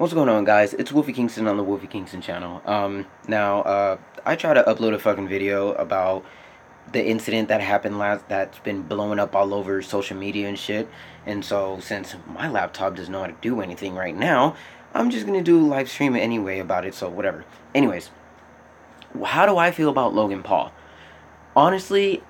What's going on, guys? It's Wolfie Kingston on the Wolfie Kingston channel. I try to upload a fucking video about the incident that happened that's been blowing up all over social media and shit. And so, since my laptop doesn't know how to do anything right now, I'm just gonna do a live stream anyway about it, so whatever. Anyways, how do I feel about Logan Paul? Honestly,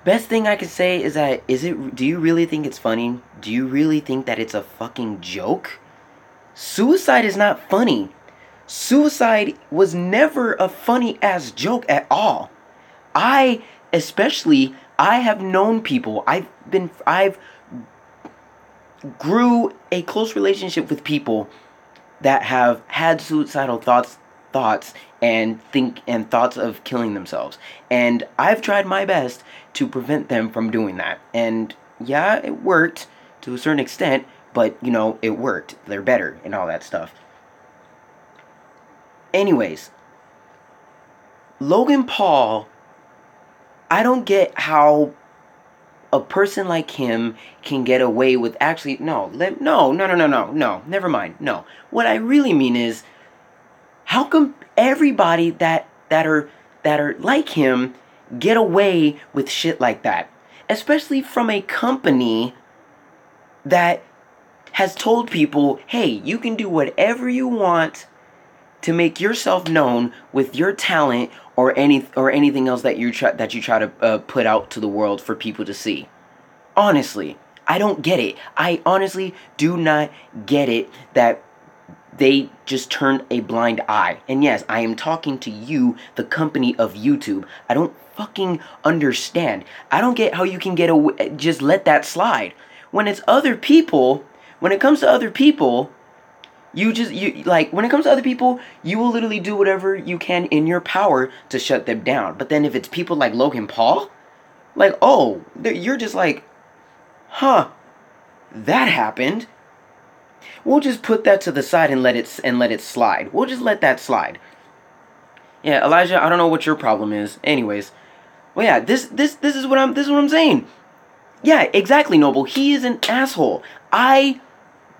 best thing I could say is that, do you really think it's funny? Do you really think that it's a fucking joke? Suicide is not funny. Suicide was never a funny ass joke at all. I have known people. I've grew a close relationship with people that have had suicidal thoughts and thoughts of killing themselves, and I've tried my best to prevent them from doing that. And yeah, it worked to a certain extent, but you know, it worked. They're better and all that stuff. Anyways, Logan Paul, I don't get how a person like him can get away with no, never mind. No. What I really mean is, how come everybody that are like him get away with shit like that? Especially from a company that has told people, hey, you can do whatever you want to make yourself known with your talent or anything else that you try to put out to the world for people to see. Honestly, I don't get it. I honestly do not get it that they just turned a blind eye. And yes, I am talking to you, the company of YouTube. I don't fucking understand. I don't get how you can get away, just let that slide. When it comes to other people, when it comes to other people, you will literally do whatever you can in your power to shut them down. But then if it's people like Logan Paul, like, oh, you're just like, huh, that happened. We'll just put that to the side and let it slide. We'll just let that slide. Yeah, Elijah, I don't know what your problem is. Anyways, well, yeah, this is what I'm saying. Yeah, exactly, Noble. He is an asshole. I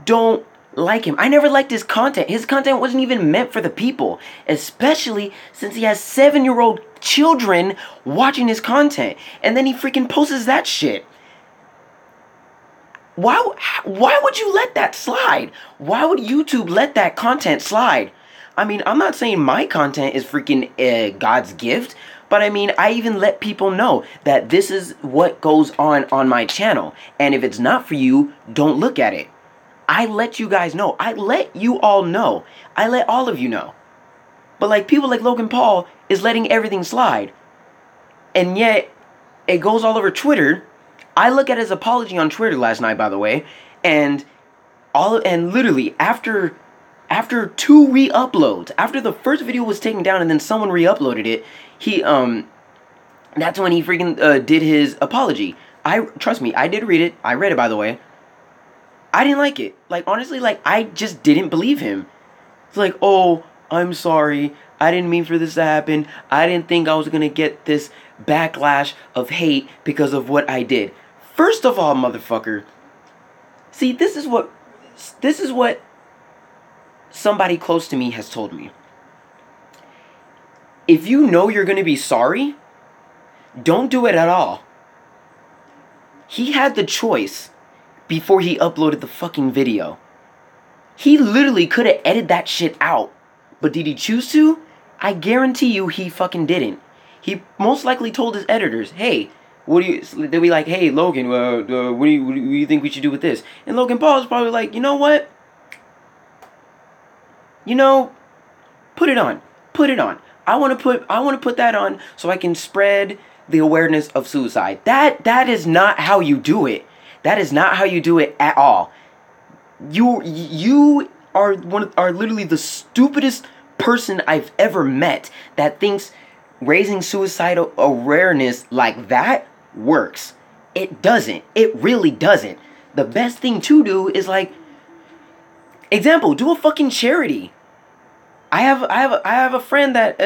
don't like him. I never liked his content. His content wasn't even meant for the people, especially since he has 7-year-old children watching his content, and then he freaking posts that shit. Why would you let that slide? Why would YouTube let that content slide? I mean, I'm not saying my content is freaking God's gift, but I mean, I even let people know that this is what goes on my channel, and if it's not for you, don't look at it. I let you guys know. I let you all know. I let all of you know. But like, people like Logan Paul is letting everything slide, and yet it goes all over Twitter. I look at his apology on Twitter last night, by the way, and literally after 2 re-uploads, after the first video was taken down and then someone re-uploaded it, that's when he freaking did his apology. Trust me, I did read it. I read it, by the way. I didn't like it. Like, honestly, like, I just didn't believe him. It's like, oh, I'm sorry. I didn't mean for this to happen. I didn't think I was gonna get this backlash of hate because of what I did. First of all, motherfucker, see, this is what somebody close to me has told me. If you know you're going to be sorry, don't do it at all. He had the choice before he uploaded the fucking video. He literally could have edited that shit out. But did he choose to? I guarantee you he fucking didn't. He most likely told his editors, hey, they'll be like, hey, Logan, what do you think we should do with this? And Logan Paul is probably like, you know what? You know, put it on. Put it on. I want to put that on so I can spread the awareness of suicide. That is not how you do it. That is not how you do it at all. You are literally the stupidest person I've ever met that thinks raising suicidal awareness like that works. It doesn't. It really doesn't. The best thing to do is, like, example, do a fucking charity. I have a friend that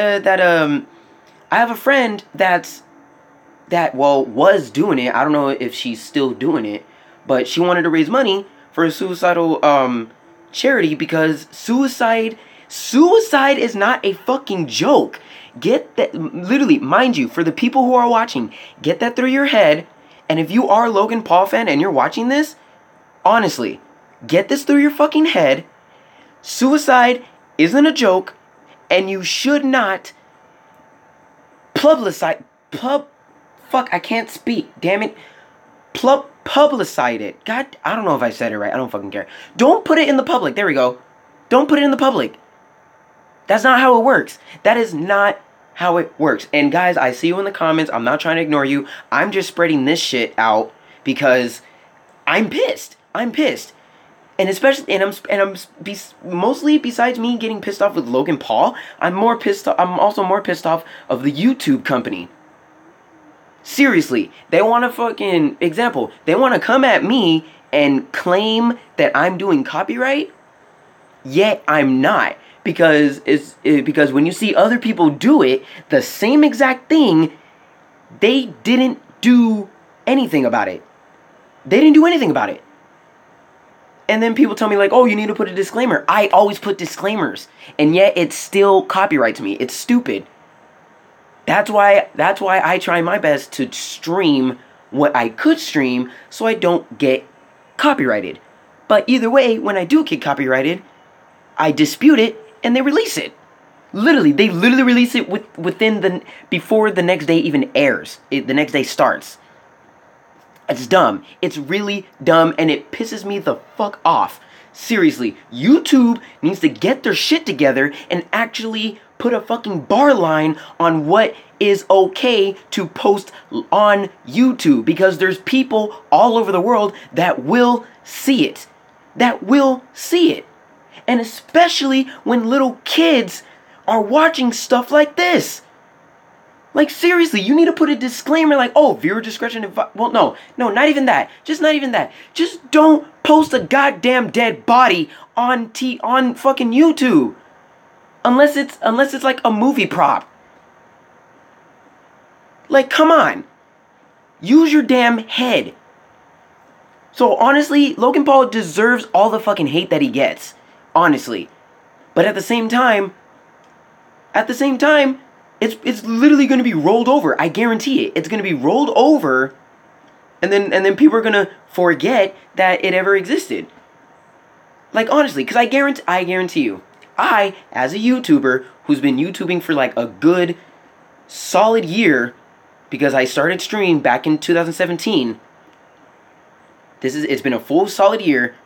was doing it. I don't know if she's still doing it, but she wanted to raise money for a suicidal charity, because suicide is not a fucking joke. Get that, literally, mind you, for the people who are watching, get that through your head. And if you are a Logan Paul fan and you're watching this, honestly, get this through your fucking head. Suicide isn't a joke, and you should not publicize it. God, I don't know if I said it right. I don't fucking care. Don't put it in the public. There we go. Don't put it in the public. That's not how it works. That is not how it works. And guys, I see you in the comments. I'm not trying to ignore you. I'm just spreading this shit out because I'm pissed. I'm pissed. And especially, mostly, besides me getting pissed off with Logan Paul, I'm also more pissed off of the YouTube company. Seriously, they want to fucking, example, they want to come at me and claim that I'm doing copyright, yet I'm not. Because when you see other people do it, the same exact thing, they didn't do anything about it. They didn't do anything about it. And then people tell me like, oh, you need to put a disclaimer. I always put disclaimers, and yet it still copyrights me. It's stupid. That's why I try my best to stream what I could stream so I don't get copyrighted. But either way, when I do get copyrighted, I dispute it and they release it. Literally, they release it before the next day even airs. The next day starts. It's dumb. It's really dumb, and it pisses me the fuck off. Seriously, YouTube needs to get their shit together and actually put a fucking bar line on what is okay to post on YouTube, because there's people all over the world that will see it. And especially when little kids are watching stuff like this. Like, seriously, you need to put a disclaimer like, oh, viewer discretion well, no, not even that. Just not even that. Just don't post a goddamn dead body on fucking YouTube. Unless it's like a movie prop. Like, come on. Use your damn head. So, honestly, Logan Paul deserves all the fucking hate that he gets. Honestly. But at the same time, it's literally going to be rolled over. I guarantee it. It's going to be rolled over, and then people are going to forget that it ever existed. Like, honestly, because I guarantee you, I, as a YouTuber who's been YouTubing for like a good solid year, because I started streaming back in 2017, it's been a full solid year.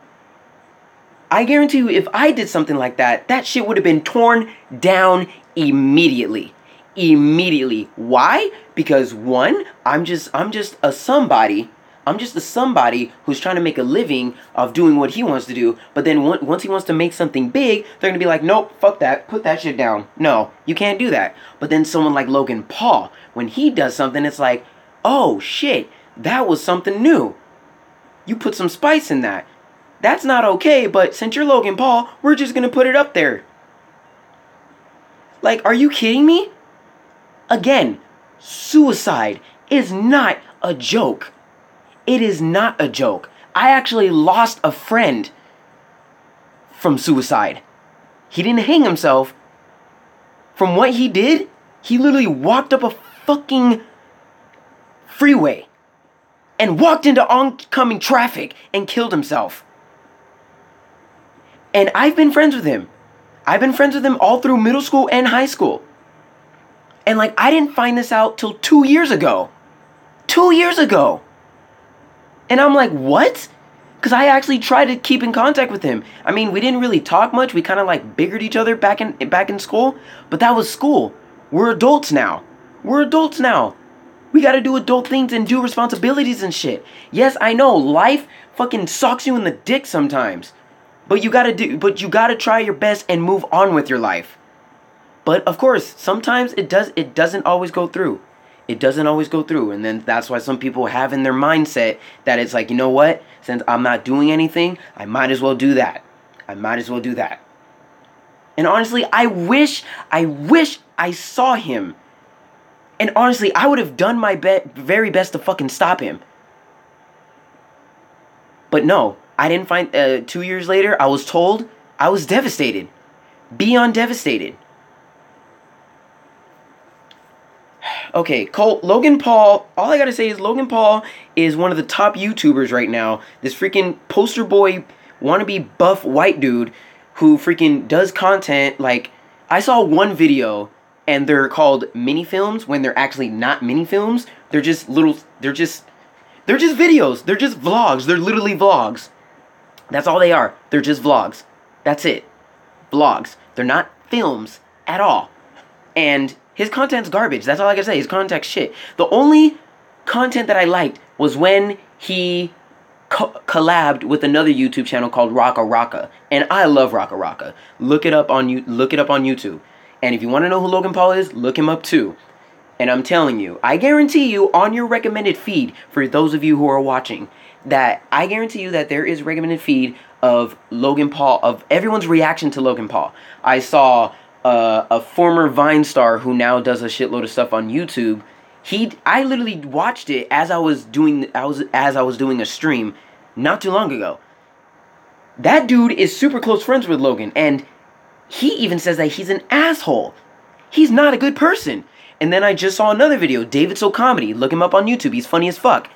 I guarantee you, if I did something like that, that shit would have been torn down immediately. Immediately. Why? Because one, I'm just a somebody. I'm just a somebody who's trying to make a living of doing what he wants to do. But then once he wants to make something big, they're going to be like, nope, fuck that. Put that shit down. No, you can't do that. But then someone like Logan Paul, when he does something, it's like, oh shit, that was something new. You put some spice in that. That's not okay, but since you're Logan Paul, we're just going to put it up there. Like, are you kidding me? Again, suicide is not a joke. It is not a joke. I actually lost a friend from suicide. He didn't hang himself. From what he did, he literally walked up a fucking freeway and walked into oncoming traffic and killed himself. And I've been friends with him. I've been friends with him all through middle school and high school. And like, I didn't find this out till 2 years ago. 2 years ago. And I'm like, what? Because I actually tried to keep in contact with him. I mean, we didn't really talk much. We kind of like biggered each other back in school. But that was school. We're adults now. We gotta do adult things and do responsibilities and shit. Yes, I know, life fucking sucks you in the dick sometimes. But you gotta try your best and move on with your life. But of course, sometimes it doesn't always go through. It doesn't always go through. And then that's why some people have in their mindset that it's like, you know what? Since I'm not doing anything, I might as well do that. And honestly, I wish I saw him. And honestly, I would have done my very best to fucking stop him. But no. I didn't find, 2 years later, I was told, I was devastated. Beyond devastated. Okay, Colt, Logan Paul, all I gotta say is Logan Paul is one of the top YouTubers right now. This freaking poster boy, wannabe buff white dude who freaking does content. Like, I saw one video and they're called mini films when they're actually not mini films. They're just little, they're just videos. They're just vlogs. They're literally vlogs. That's all they are. They're just vlogs. That's it. Vlogs. They're not films at all. And his content's garbage. That's all I gotta say. His content's shit. The only content that I liked was when he collabed with another YouTube channel called Rocka Rocka, and I love Rocka Rocka. Look it up on YouTube. And if you want to know who Logan Paul is, look him up too. And I'm telling you, I guarantee you on your recommended feed, for those of you who are watching, that I guarantee you that there is recommended feed of Logan Paul, of everyone's reaction to Logan Paul. I saw a former Vine star who now does a shitload of stuff on YouTube. I literally watched it as I was doing a stream not too long ago. That dude is super close friends with Logan, and he even says that he's an asshole. He's not a good person. And then I just saw another video, David So Comedy. Look him up on YouTube. He's funny as fuck.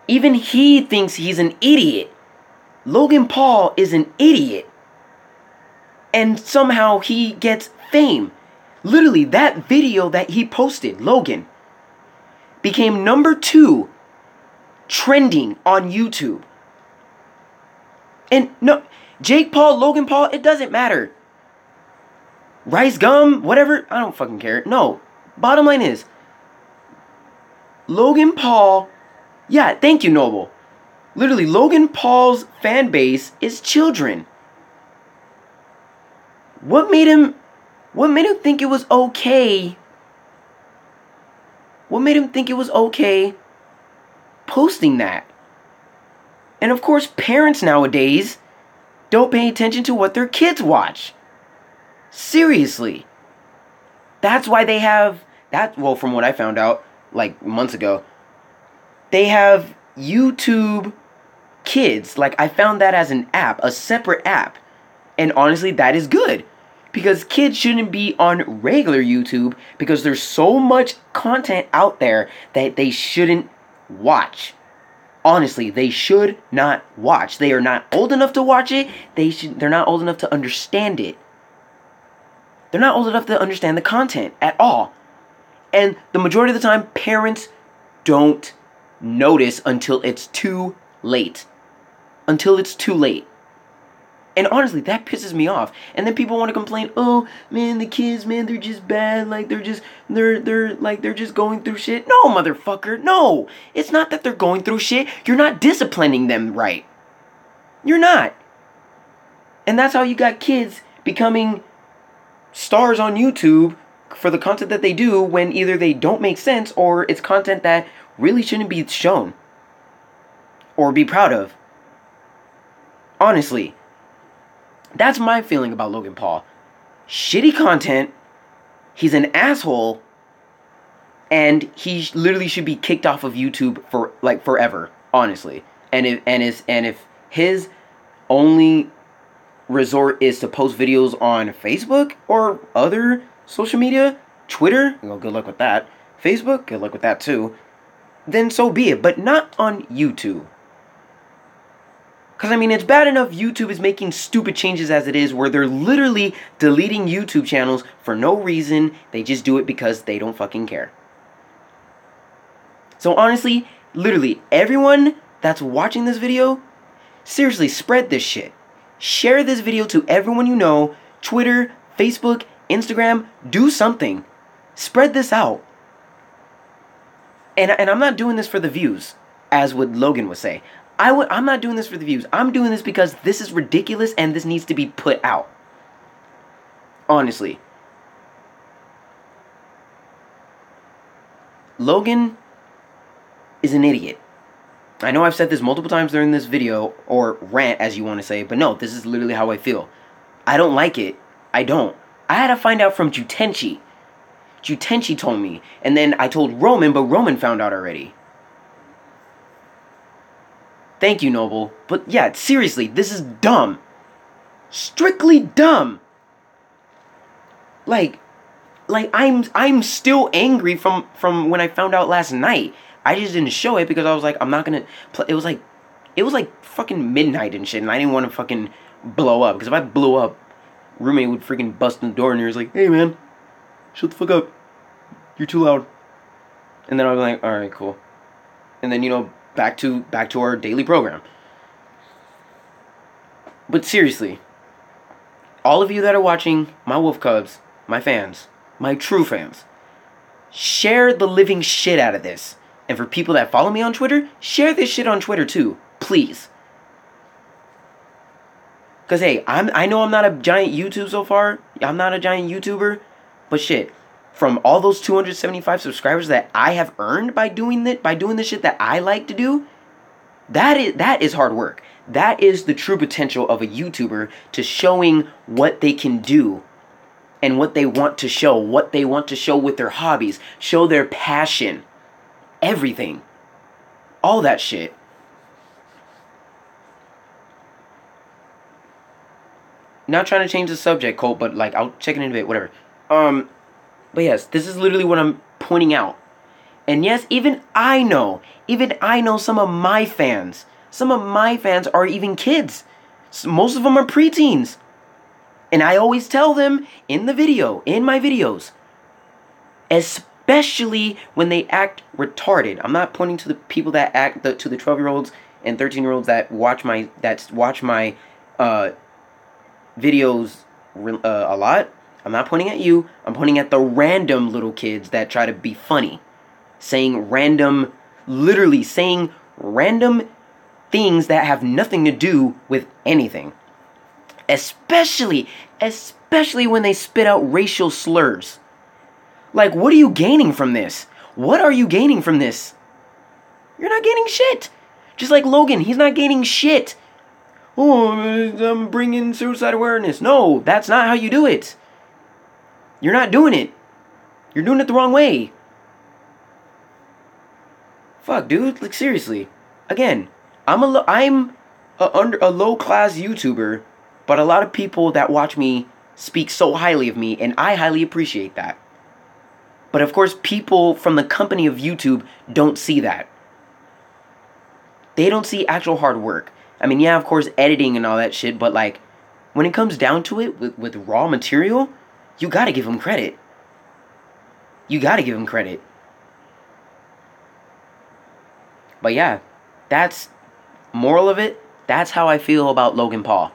Even he thinks he's an idiot. Logan Paul is an idiot. And somehow he gets fame. Literally, that video that he posted, Logan, became #2 trending on YouTube. And no, Jake Paul, Logan Paul, it doesn't matter. Rice gum, whatever, I don't fucking care. No, bottom line is, Logan Paul, yeah, thank you, Noble. Literally, Logan Paul's fan base is children. What made him think it was okay? What made him think it was okay posting that? And of course, parents nowadays don't pay attention to what their kids watch. Seriously. That's why they have that, well, from what I found out like months ago, they have YouTube Kids. Like, I found that as an app, a separate app. And honestly, that is good. Because kids shouldn't be on regular YouTube because there's so much content out there that they shouldn't watch. Honestly, they should not watch. They are not old enough to watch it. They're not old enough to understand it. They're not old enough to understand the content at all. And the majority of the time, parents don't notice until it's too late. Until it's too late. And honestly, that pisses me off. And then people want to complain, oh, man, the kids, man, they're just bad. Like, they're just going through shit. No, motherfucker, no. It's not that they're going through shit. You're not disciplining them right. You're not. And that's how you got kids becoming stars on YouTube for the content that they do when either they don't make sense or it's content that really shouldn't be shown or be proud of. Honestly. That's my feeling about Logan Paul. Shitty content. He's an asshole. And he literally should be kicked off of YouTube for like forever, honestly. And if his only resort is to post videos on Facebook or other social media, Twitter, well, good luck with that. Facebook, good luck with that too. Then so be it, but not on YouTube. Because, I mean, it's bad enough YouTube is making stupid changes as it is, where they're literally deleting YouTube channels for no reason. They just do it because they don't fucking care. So honestly, literally, everyone that's watching this video, seriously, spread this shit. Share this video to everyone you know. Twitter, Facebook, Instagram, do something. Spread this out. And I'm not doing this for the views, as what Logan would say. I'm not doing this for the views. I'm doing this because this is ridiculous and this needs to be put out. Honestly. Logan is an idiot. I know I've said this multiple times during this video, or rant as you want to say, but no, this is literally how I feel. I don't like it. I don't. I had to find out from Jutenchi. Jutenchi told me, and then I told Roman, but Roman found out already. Thank you, Noble. But yeah, seriously, this is dumb. Strictly dumb. Like I'm still angry from when I found out last night. I just didn't show it because I was like, I'm not gonna play. It was like fucking midnight and shit, and I didn't want to fucking blow up, because if I blew up, roommate would freaking bust in the door and he was like, hey man, shut the fuck up, you're too loud. And then I was like, all right, cool. And then, you know, back to our daily program. But seriously, all of you that are watching, my Wolf Cubs, my fans, my true fans, share the living shit out of this. And for people that follow me on Twitter, share this shit on Twitter too, please. Because, hey, I know I'm not a giant YouTube so far. I'm not a giant YouTuber. But shit, from all those 275 subscribers that I have earned by doing the shit that I like to do, that is hard work. That is the true potential of a YouTuber, to showing what they can do and what they want to show with their hobbies, show their passion, everything. All that shit. Not trying to change the subject, Colt, but like, I'll check it in a bit, whatever. But yes, this is literally what I'm pointing out. And yes, even I know some of my fans are even kids. Most of them are preteens. And I always tell them in my videos, especially when they act retarded. I'm not pointing to the people that act, to the 12-year-olds and 13-year-olds that watch my videos a lot. I'm not pointing at you. I'm pointing at the random little kids that try to be funny, literally saying random things that have nothing to do with anything. Especially when they spit out racial slurs. Like, what are you gaining from this? What are you gaining from this? You're not gaining shit. Just like Logan, he's not gaining shit. Oh, I'm bringing suicide awareness. No, that's not how you do it. You're not doing it. You're doing it the wrong way. Fuck, dude. Like, seriously. Again, I'm a low-class YouTuber, but a lot of people that watch me speak so highly of me, and I highly appreciate that. But of course, people from the company of YouTube don't see that. They don't see actual hard work. I mean, yeah, of course, editing and all that shit, but like, when it comes down to it, with raw material, you gotta give them credit. You gotta give them credit. But yeah, moral of it, that's how I feel about Logan Paul.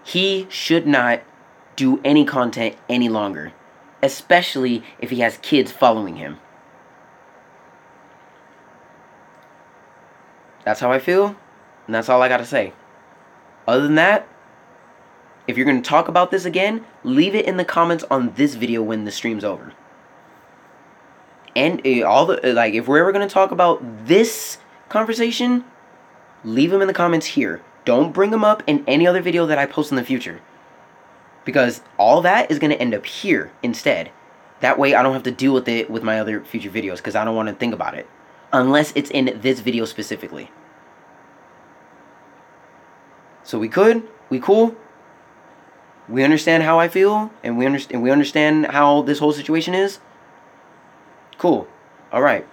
He should not do any content any longer, especially if he has kids following him. That's how I feel, and that's all I gotta say. Other than that, if you're gonna talk about this again, leave it in the comments on this video when the stream's over. And if we're ever gonna talk about this conversation, leave them in the comments here. Don't bring them up in any other video that I post in the future, because all that is gonna end up here instead. That way I don't have to deal with it with my other future videos, because I don't want to think about it unless it's in this video specifically. So we cool. We understand how I feel, and we understand how this whole situation is. Cool. All right.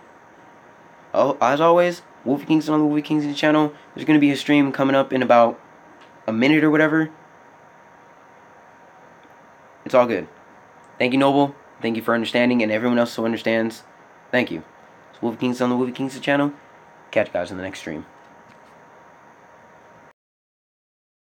Oh, as always, Wolfie Kingston on the Wolfie Kingston channel. There's gonna be a stream coming up in about a minute or whatever. It's all good. Thank you, Noble. Thank you for understanding, and everyone else who understands. Thank you. It's Wolfie Kingston on the Wolfie Kingston channel. Catch you guys in the next stream.